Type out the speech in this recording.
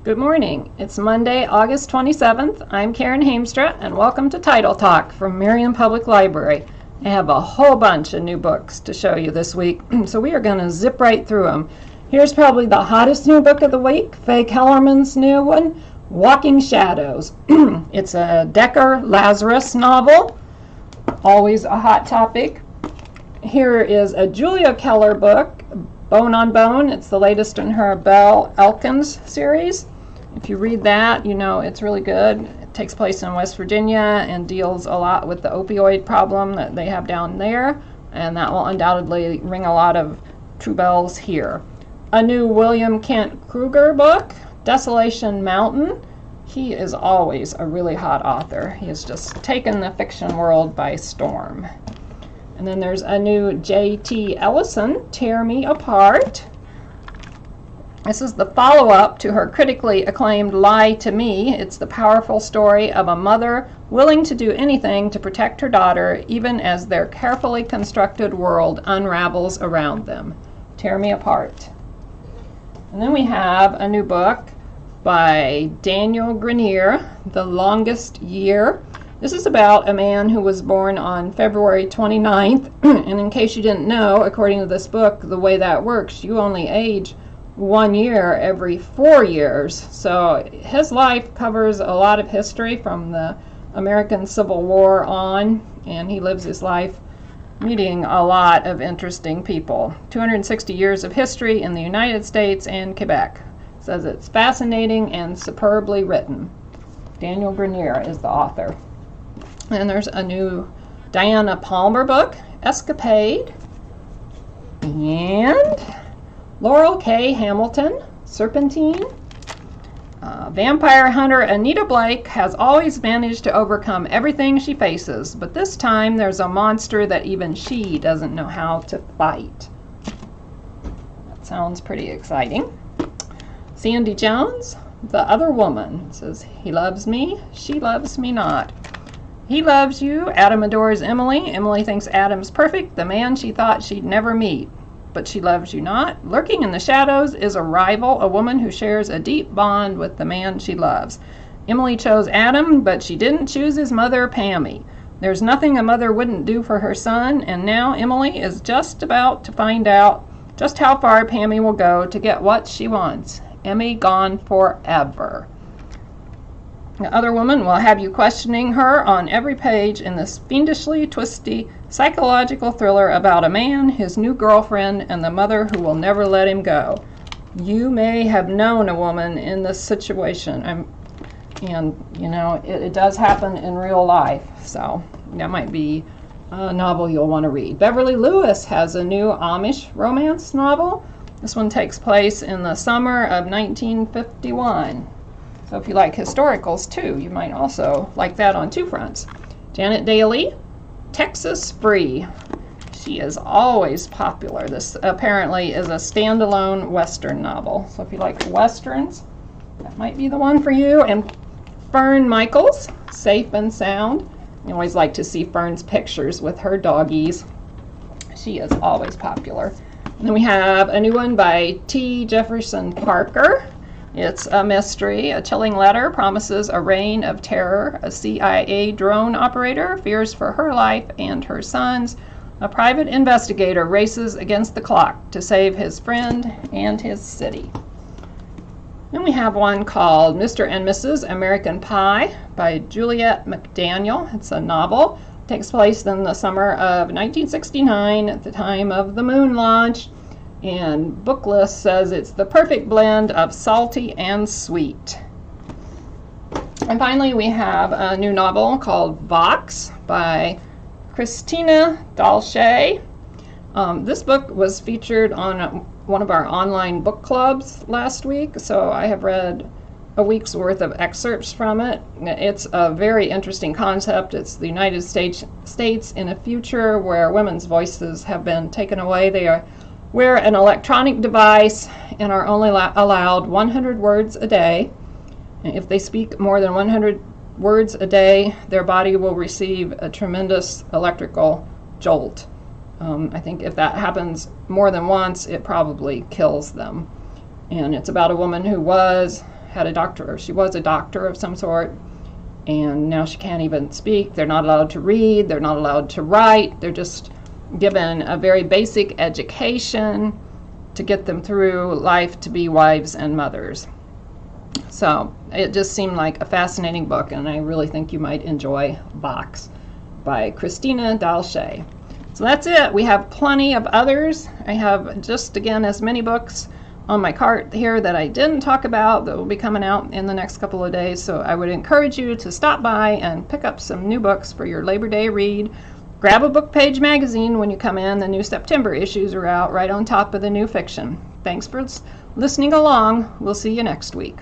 Good morning. It's Monday, August 27th. I'm Karen Hamstra, and welcome to Title Talk from Marion Public Library. I have a whole bunch of new books to show you this week, so we are going to zip right through them. Here's probably the hottest new book of the week, Faye Kellerman's new one, Walking Shadows. It's a Decker Lazarus novel, always a hot topic. Here is a Julia Keller book, Bone on Bone. It's the latest in her Belle Elkins series. If you read that, you know it's really good. It takes place in West Virginia and deals a lot with the opioid problem that they have down there, and that will undoubtedly ring a lot of true bells here. A new William Kent Kruger book, Desolation Mountain. He is always a really hot author. He has just taken the fiction world by storm. And then there's a new J.T. Ellison, Tear Me Apart. This is the follow-up to her critically acclaimed Lie to Me. It's the powerful story of a mother willing to do anything to protect her daughter, even as their carefully constructed world unravels around them. Tear Me Apart. And then we have a new book by Daniel Grenier, The Longest Year. This is about a man who was born on February 29th, and in case you didn't know, according to this book, the way that works, you only age 1 year every 4 years. So his life covers a lot of history from the American Civil War on, and he lives his life meeting a lot of interesting people. 260 years of history in the United States and Quebec. Says it's fascinating and superbly written. Daniel Grenier is the author. And there's a new Diana Palmer book, Escapade. And Laurel K. Hamilton, Serpentine. Vampire hunter Anita Blake has always managed to overcome everything she faces, but this time there's a monster that even she doesn't know how to fight. That sounds pretty exciting. Sandy Jones, The Other Woman. It says, he loves me, she loves me not. He loves you. Adam adores Emily. Emily thinks Adam's perfect, the man she thought she'd never meet. But she loves you not. Lurking in the shadows is a rival, a woman who shares a deep bond with the man she loves. Emily chose Adam, but she didn't choose his mother, Pammy. There's nothing a mother wouldn't do for her son, and now Emily is just about to find out just how far Pammy will go to get what she wants. Emmy gone forever. The Other Woman will have you questioning her on every page in this fiendishly twisty psychological thriller about a man, his new girlfriend, and the mother who will never let him go. You may have known a woman in this situation, and you know it does happen in real life, so that might be a novel you'll want to read. Beverly Lewis has a new Amish romance novel. This one takes place in the summer of 1951. So if you like historicals too, you might also like that on two fronts. Janet Daly, Texas Free. She is always popular. This apparently is a standalone Western novel. So if you like Westerns, that might be the one for you. And Fern Michaels, Safe and Sound. You always like to see Fern's pictures with her doggies. She is always popular. And then we have a new one by T. Jefferson Parker. It's a mystery. A chilling letter promises a reign of terror. A CIA drone operator fears for her life and her son's. A private investigator races against the clock to save his friend and his city. Then we have one called Mr. and Mrs. American Pie by Juliet McDaniel. It's a novel. It takes place in the summer of 1969 at the time of the moon launch. And Booklist says it's the perfect blend of salty and sweet. And finally, we have a new novel called Vox by Christina Dalshay. This book was featured on one of our online book clubs last week, so I have read a week's worth of excerpts from it. It's a very interesting concept. It's the United States in a future where women's voices have been taken away. They wear an electronic device and are only allowed 100 words a day. And if they speak more than 100 words a day, their body will receive a tremendous electrical jolt. I think if that happens more than once, it probably kills them. And it's about a woman who had a doctor, or she was a doctor of some sort, and now she can't even speak. They're not allowed to read. They're not allowed to write. They're just given a very basic education to get them through life to be wives and mothers. So it just seemed like a fascinating book, and I really think you might enjoy Vox by Christina Dalshay. So that's it. We have plenty of others. I have just, again, as many books on my cart here that I didn't talk about that will be coming out in the next couple of days. So I would encourage you to stop by and pick up some new books for your Labor Day read. Grab a Book Page magazine when you come in. The new September issues are out right on top of the new fiction. Thanks for listening along. We'll see you next week.